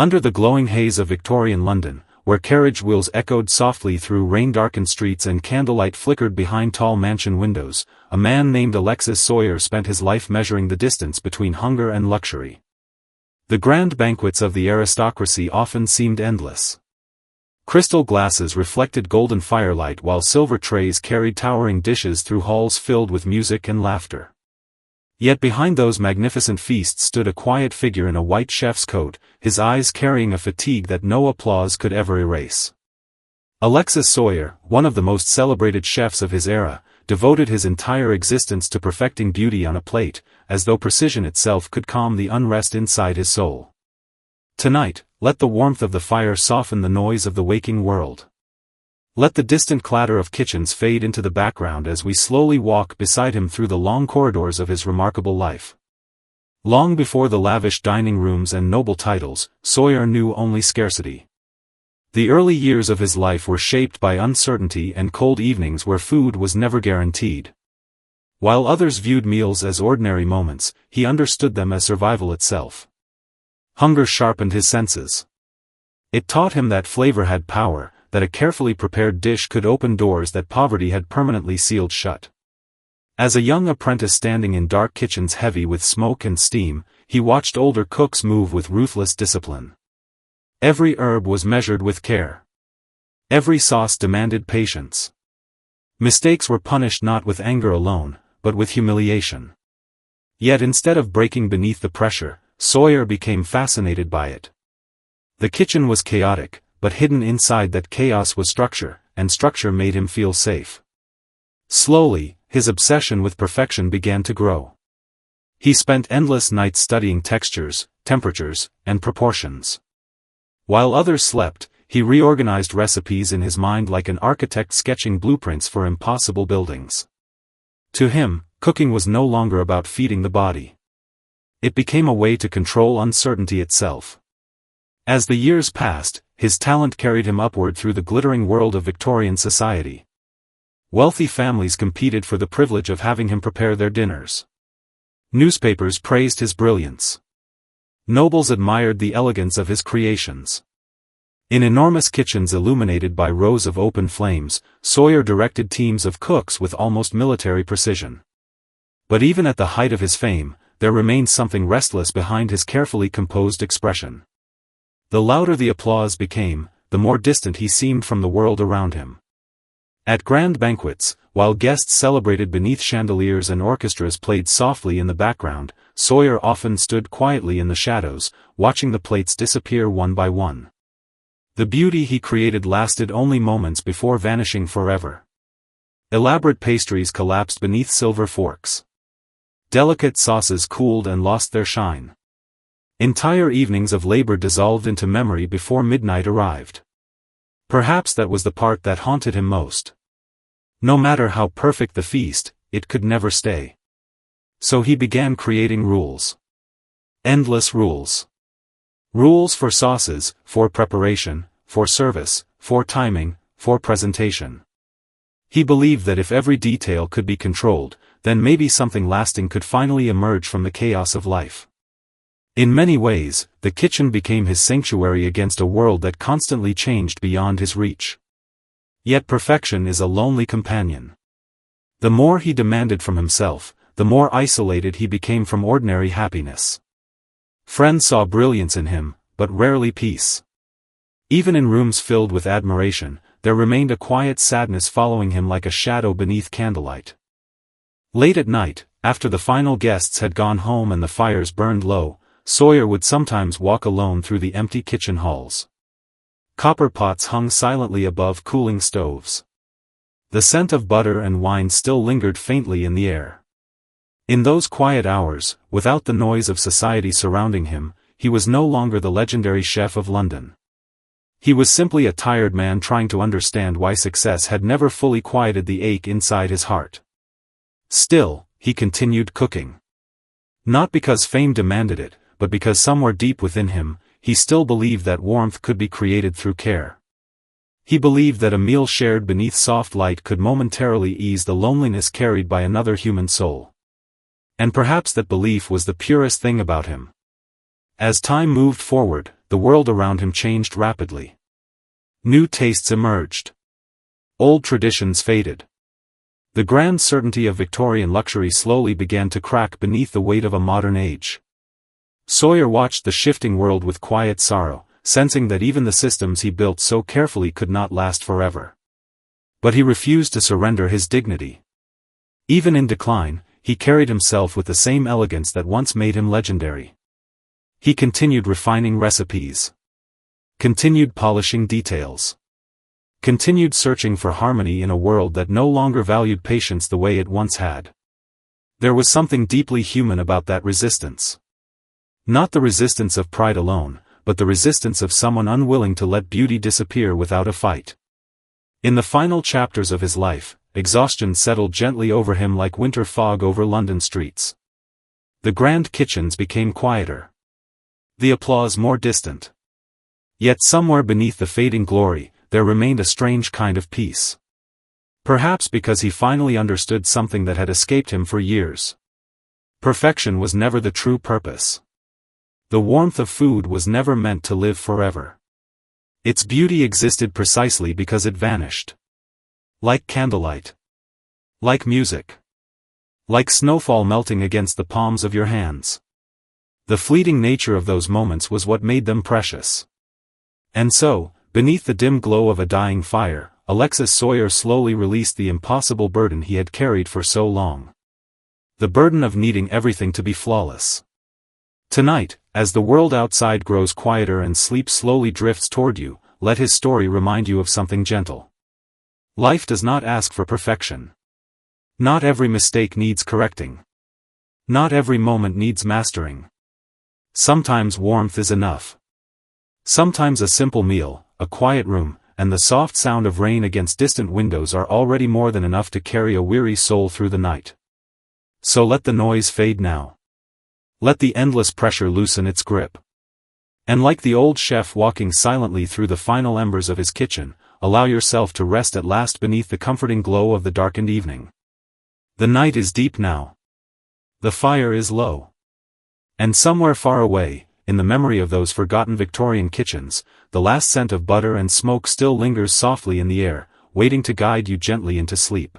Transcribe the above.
Under the glowing haze of Victorian London, where carriage wheels echoed softly through rain-darkened streets and candlelight flickered behind tall mansion windows, a man named Alexis Soyer spent his life measuring the distance between hunger and luxury. The grand banquets of the aristocracy often seemed endless. Crystal glasses reflected golden firelight while silver trays carried towering dishes through halls filled with music and laughter. Yet behind those magnificent feasts stood a quiet figure in a white chef's coat, his eyes carrying a fatigue that no applause could ever erase. Alexis Soyer, one of the most celebrated chefs of his era, devoted his entire existence to perfecting beauty on a plate, as though precision itself could calm the unrest inside his soul. Tonight, let the warmth of the fire soften the noise of the waking world. Let the distant clatter of kitchens fade into the background as we slowly walk beside him through the long corridors of his remarkable life. Long before the lavish dining rooms and noble titles, Soyer knew only scarcity. The early years of his life were shaped by uncertainty and cold evenings where food was never guaranteed. While others viewed meals as ordinary moments, he understood them as survival itself. Hunger sharpened his senses. It taught him that flavor had power, that a carefully prepared dish could open doors that poverty had permanently sealed shut. As a young apprentice standing in dark kitchens heavy with smoke and steam, he watched older cooks move with ruthless discipline. Every herb was measured with care. Every sauce demanded patience. Mistakes were punished not with anger alone, but with humiliation. Yet instead of breaking beneath the pressure, Soyer became fascinated by it. The kitchen was chaotic, but hidden inside that chaos was structure, and structure made him feel safe. Slowly, his obsession with perfection began to grow. He spent endless nights studying textures, temperatures, and proportions. While others slept, he reorganized recipes in his mind like an architect sketching blueprints for impossible buildings. To him, cooking was no longer about feeding the body. It became a way to control uncertainty itself. As the years passed, his talent carried him upward through the glittering world of Victorian society. Wealthy families competed for the privilege of having him prepare their dinners. Newspapers praised his brilliance. Nobles admired the elegance of his creations. In enormous kitchens illuminated by rows of open flames, Soyer directed teams of cooks with almost military precision. But even at the height of his fame, there remained something restless behind his carefully composed expression. The louder the applause became, the more distant he seemed from the world around him. At grand banquets, while guests celebrated beneath chandeliers and orchestras played softly in the background, Soyer often stood quietly in the shadows, watching the plates disappear one by one. The beauty he created lasted only moments before vanishing forever. Elaborate pastries collapsed beneath silver forks. Delicate sauces cooled and lost their shine. Entire evenings of labor dissolved into memory before midnight arrived. Perhaps that was the part that haunted him most. No matter how perfect the feast, it could never stay. So he began creating rules. Endless rules. Rules for sauces, for preparation, for service, for timing, for presentation. He believed that if every detail could be controlled, then maybe something lasting could finally emerge from the chaos of life. In many ways, the kitchen became his sanctuary against a world that constantly changed beyond his reach. Yet perfection is a lonely companion. The more he demanded from himself, the more isolated he became from ordinary happiness. Friends saw brilliance in him, but rarely peace. Even in rooms filled with admiration, there remained a quiet sadness following him like a shadow beneath candlelight. Late at night, after the final guests had gone home and the fires burned low, Soyer would sometimes walk alone through the empty kitchen halls. Copper pots hung silently above cooling stoves. The scent of butter and wine still lingered faintly in the air. In those quiet hours, without the noise of society surrounding him, he was no longer the legendary chef of London. He was simply a tired man trying to understand why success had never fully quieted the ache inside his heart. Still, he continued cooking. Not because fame demanded it, but because somewhere deep within him, he still believed that warmth could be created through care. He believed that a meal shared beneath soft light could momentarily ease the loneliness carried by another human soul. And perhaps that belief was the purest thing about him. As time moved forward, the world around him changed rapidly. New tastes emerged. Old traditions faded. The grand certainty of Victorian luxury slowly began to crack beneath the weight of a modern age. Soyer watched the shifting world with quiet sorrow, sensing that even the systems he built so carefully could not last forever. But he refused to surrender his dignity. Even in decline, he carried himself with the same elegance that once made him legendary. He continued refining recipes. Continued polishing details. Continued searching for harmony in a world that no longer valued patience the way it once had. There was something deeply human about that resistance. Not the resistance of pride alone, but the resistance of someone unwilling to let beauty disappear without a fight. In the final chapters of his life, exhaustion settled gently over him like winter fog over London streets. The grand kitchens became quieter. The applause more distant. Yet somewhere beneath the fading glory, there remained a strange kind of peace. Perhaps because he finally understood something that had escaped him for years. Perfection was never the true purpose. The warmth of food was never meant to live forever. Its beauty existed precisely because it vanished. Like candlelight. Like music. Like snowfall melting against the palms of your hands. The fleeting nature of those moments was what made them precious. And so, beneath the dim glow of a dying fire, Alexis Soyer slowly released the impossible burden he had carried for so long. The burden of needing everything to be flawless. Tonight, as the world outside grows quieter and sleep slowly drifts toward you, let his story remind you of something gentle. Life does not ask for perfection. Not every mistake needs correcting. Not every moment needs mastering. Sometimes warmth is enough. Sometimes a simple meal, a quiet room, and the soft sound of rain against distant windows are already more than enough to carry a weary soul through the night. So let the noise fade now. Let the endless pressure loosen its grip. And like the old chef walking silently through the final embers of his kitchen, allow yourself to rest at last beneath the comforting glow of the darkened evening. The night is deep now. The fire is low. And somewhere far away, in the memory of those forgotten Victorian kitchens, the last scent of butter and smoke still lingers softly in the air, waiting to guide you gently into sleep.